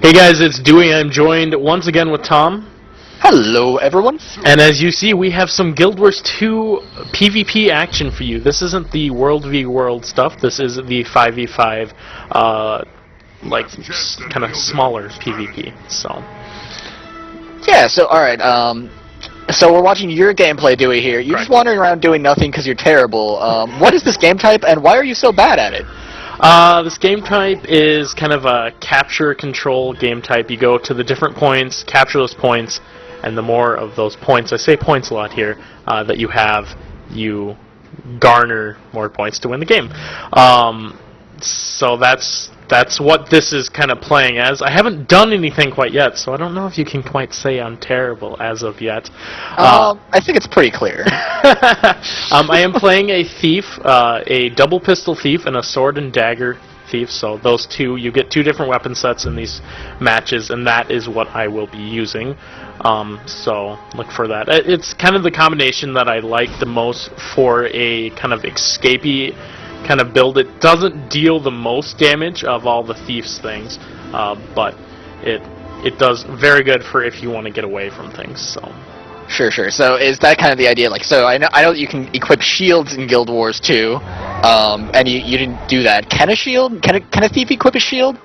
Hey guys, it's Dewey. I'm joined once again with Tom. Hello, everyone. And as you see, we have some Guild Wars 2 PvP action for you. This isn't the World v World stuff. This is the 5v5, kind of smaller PvP. So. Yeah. So, all right. So we're watching your gameplay, Dewey. Here, you're just wandering around doing nothing because you're terrible. What is this game type, and why are you so bad at it? This game type is kind of a capture-control game type. You go to the different points, capture those points, and the more of those points, I say points a lot here, that you have, you garner more points to win the game. So that's what this is kind of playing as. I haven't done anything quite yet, so I don't know if you can quite say I'm terrible as of yet. I think it's pretty clear. I am playing a thief, a double pistol thief and a sword and dagger thief, so those two, you get two different weapon sets in these matches, and that is what I will be using. So look for that. It's kind of the combination that I like the most for a kind of escapey kind of build. It doesn't deal the most damage of all the thief's things, but it does very good for if you want to get away from things. So. Sure. So is that kind of the idea? Like, so I know that you can equip shields in Guild Wars 2, and you didn't do that. Can a shield? Can a thief equip a shield?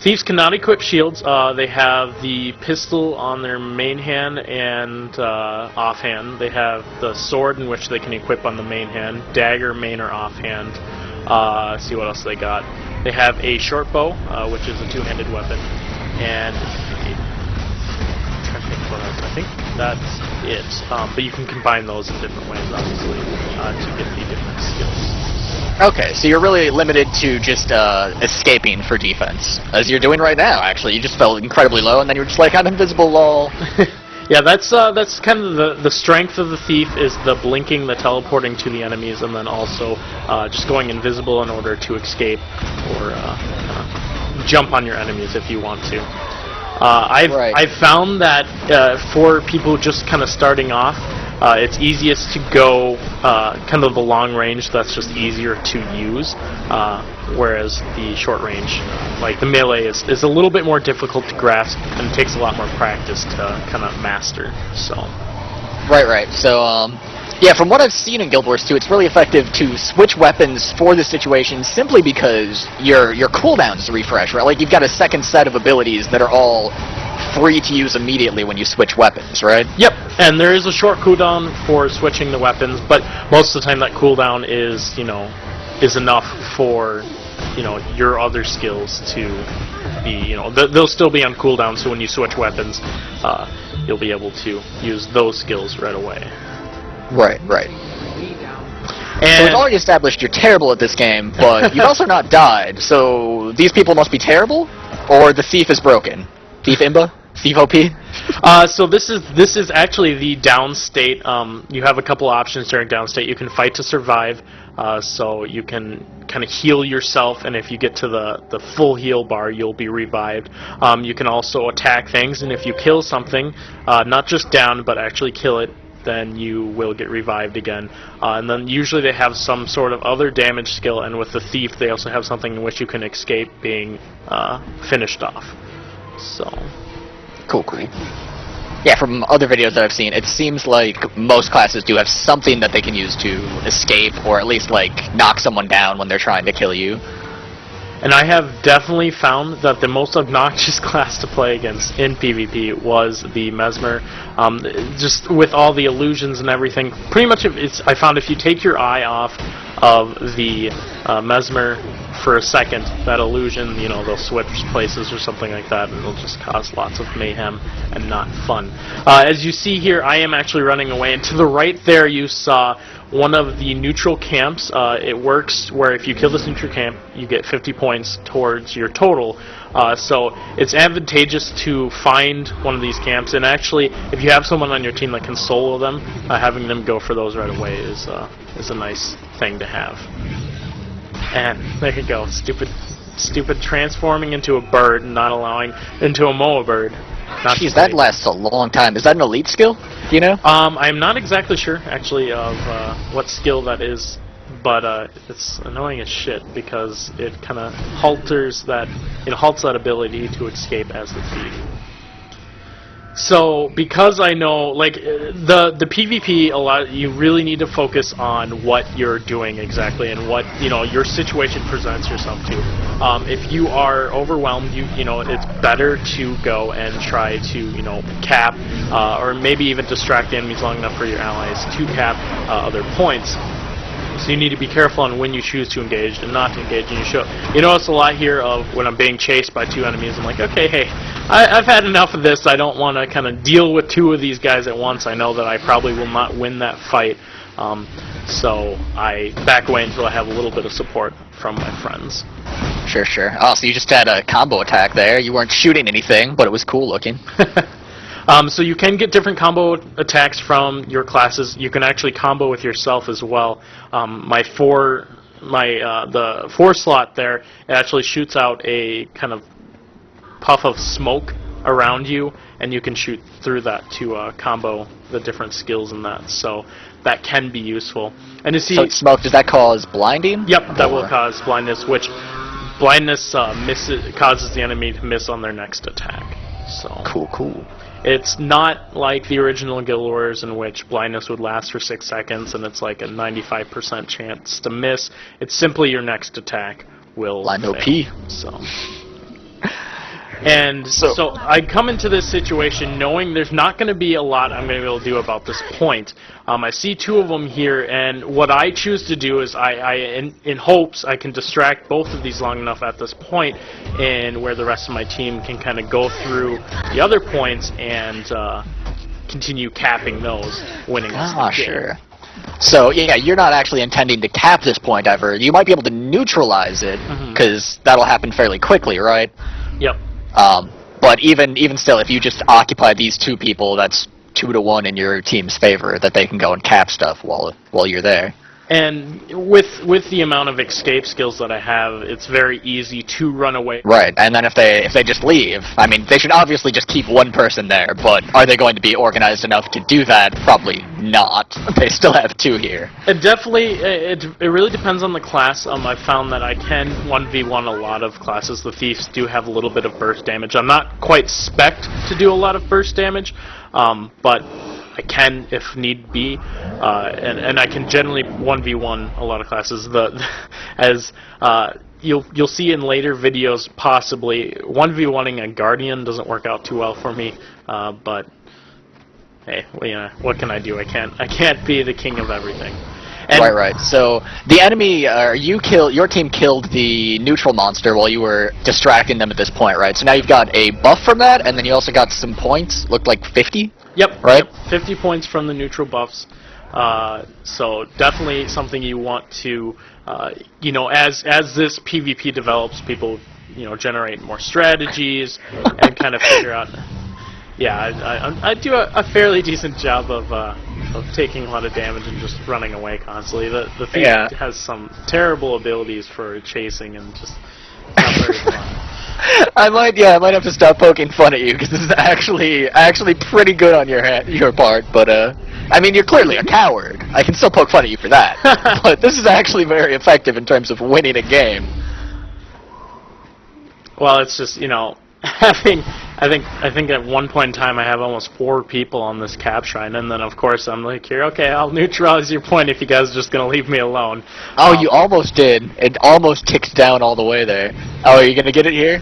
Thieves cannot equip shields. They have the pistol on their main hand and offhand. They have the sword, in which they can equip on the main hand. Dagger, main or offhand. Let's see what else they got. They have a short bow, which is a two-handed weapon, and I'm trying to think what else. I think that's it. But you can combine those in different ways, obviously, to get the different skills. Okay, so you're really limited to just escaping for defense, as you're doing right now. Actually, you just fell incredibly low, and then you were just like, "I'm invisible, lol." Yeah, that's kind of the strength of the thief, is the blinking, the teleporting to the enemies, and then also just going invisible in order to escape or jump on your enemies if you want to. I've found that for people just kind of starting off, it's easiest to go kind of the long range. That's just easier to use, whereas the short range, like the melee, is a little bit more difficult to grasp and takes a lot more practice to kind of master. So. Right. So, yeah, from what I've seen in Guild Wars 2, it's really effective to switch weapons for the situation simply because your cooldowns refresh, right? Like, you've got a second set of abilities that are all free to use immediately when you switch weapons, right? Yep, and there is a short cooldown for switching the weapons, but most of the time that cooldown is enough for, your other skills to be, they'll still be on cooldown, so when you switch weapons, you'll be able to use those skills right away. Right. And so we've already established you're terrible at this game, but you've also not died, so these people must be terrible, or the thief is broken. Thief Imba? Thief OP? So this is actually the down state. You have a couple options during down state. You can fight to survive, so you can kind of heal yourself, and if you get to the full heal bar, you'll be revived. You can also attack things, and if you kill something, not just down, but actually kill it, then you will get revived again. And then usually they have some sort of other damage skill, and with the thief they also have something in which you can escape being finished off. So. Cool. Yeah, from other videos that I've seen, it seems like most classes do have something that they can use to escape, or at least, like, knock someone down when they're trying to kill you. And I have definitely found that the most obnoxious class to play against in PvP was the Mesmer. Just with all the illusions and everything, pretty much I found if you take your eye off of the Mesmer for a second, that illusion, they'll switch places or something like that, and it'll just cause lots of mayhem and not fun. As you see here, I am actually running away, and to the right there you saw one of the neutral camps. It works where if you kill this neutral camp, you get 50 points towards your total. So it's advantageous to find one of these camps, and actually, if you have someone on your team that can solo them, having them go for those right away is a nice thing to have. And there you go, stupid transforming into a bird and not allowing into a Moa bird. Jeez, that lasts a long time. Is that an elite skill? Do you know? I'm not exactly sure, actually, of what skill that is, but it's annoying as shit because it kind of halts that ability to escape as the thief. So because I know, like, the PvP, you really need to focus on what you're doing exactly and what, you know, your situation presents yourself to. If you are overwhelmed, you know, it's better to go and try to, you know, cap or maybe even distract the enemies long enough for your allies to cap other points. So you need to be careful on when you choose to engage and not to engage. And you notice a lot here of when I'm being chased by two enemies, I'm like, okay, hey, I've had enough of this. I don't want to kind of deal with two of these guys at once. I know that I probably will not win that fight. So I back away until I have a little bit of support from my friends. Sure. Oh, so you just had a combo attack there. You weren't shooting anything, but it was cool looking. So you can get different combo attacks from your classes. You can actually combo with yourself as well. The 4 slot there, it actually shoots out a kind of puff of smoke around you, and you can shoot through that to combo the different skills in that. So that can be useful. And to see, so smoke, does that cause blinding? Yep, that will cause blindness, which blindness causes the enemy to miss on their next attack. So Cool. It's not like the original Guild Wars in which blindness would last for 6 seconds and it's like a 95% chance to miss. It's simply your next attack will Blind fail. OP. So I come into this situation knowing there's not going to be a lot I'm going to be able to do about this point. I see 2 of them here, and what I choose to do is in hopes I can distract both of these long enough at this point, and where the rest of my team can kind of go through the other points and continue capping those, winning this game. Sure. So, yeah, you're not actually intending to cap this point ever. You might be able to neutralize it, because that'll happen fairly quickly, right? Yep. But even still, if you just occupy these 2 people, that's 2 to 1 in your team's favor that they can go and cap stuff while you're there. And with the amount of escape skills that I have, it's very easy to run away. Right, and then if they just leave, I mean, they should obviously just keep 1 person there, but are they going to be organized enough to do that? Probably not. They still have 2 here. It definitely, it really depends on the class. I've found that I can 1v1 a lot of classes. The Thieves do have a little bit of burst damage. I'm not quite spec'd to do a lot of burst damage, but I can if need be, and I can generally 1v1 a lot of classes. You'll see in later videos, possibly 1v1ing a Guardian doesn't work out too well for me, but hey, well, you know, what can I do? I can't be the king of everything. And right. So the enemy, your team killed the neutral monster while you were distracting them at this point, right? So now you've got a buff from that, and then you also got some points. Looked like 50. Yep. Right. Yep, 50 points from the neutral buffs. So definitely something you want to, you know, as this PvP develops, people, you know, generate more strategies and kind of figure out. Yeah, I do a fairly decent job of taking a lot of damage and just running away constantly. The Thief has some terrible abilities for chasing and just not very fun. I might have to stop poking fun at you because this is actually pretty good on your part. But I mean, you're clearly a coward. I can still poke fun at you for that. But this is actually very effective in terms of winning a game. Well, it's just, you know, I think at one point in time I have almost 4 people on this cap shrine, and then of course I'm like, here, okay, I'll neutralize your point if you guys are just gonna leave me alone. Oh, you almost did. It almost ticked down all the way there. Oh, are you gonna get it here?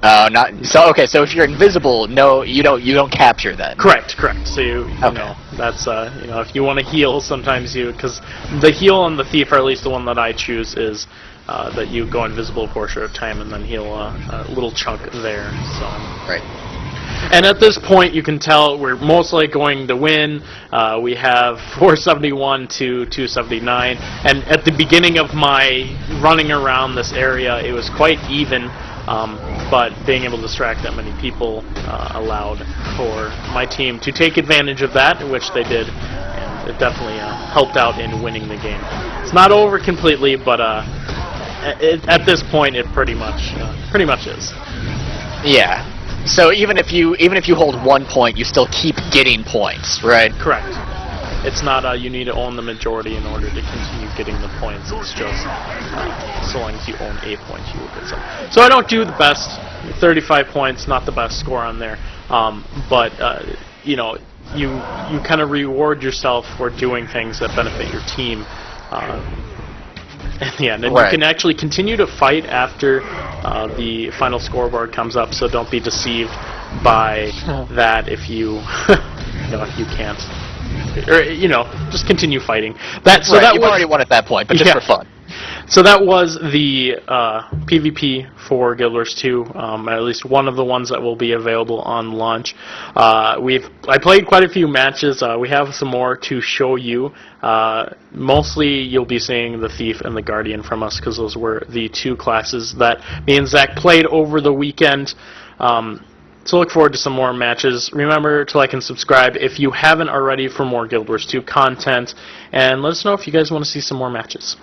Oh, not so. Okay, so if you're invisible, no, you don't capture then. Correct. So you know, that's you know, if you want to heal, sometimes because the heal on the Thief, or at least the one that I choose, is that you go invisible for a short time and then heal a little chunk there. So. Right. And at this point, you can tell we're mostly going to win. We have 471 to 279. And at the beginning of my running around this area, it was quite even. But being able to distract that many people allowed for my team to take advantage of that, which they did. And it definitely helped out in winning the game. It's not over completely, but at this point, it pretty much is. Yeah. So even if you hold 1 point, you still keep getting points, right? Correct. it's not you need to own the majority in order to continue getting the points. It's just so long as you own a point, you will get some. So I don't do the best. 35 points, not the best score on there, but you know, you kind of reward yourself for doing things that benefit your team. In the end, and you can actually continue to fight after the final scoreboard comes up. So don't be deceived by that if you, if you can't, or just continue fighting. That you've already won at that point, but just for fun. So that was the PvP for Guild Wars 2, at least one of the ones that will be available on launch. I played quite a few matches. We have some more to show you. Mostly you'll be seeing the Thief and the Guardian from us, because those were the two classes that me and Zach played over the weekend. So look forward to some more matches. Remember to like and subscribe if you haven't already for more Guild Wars 2 content, and let us know if you guys want to see some more matches.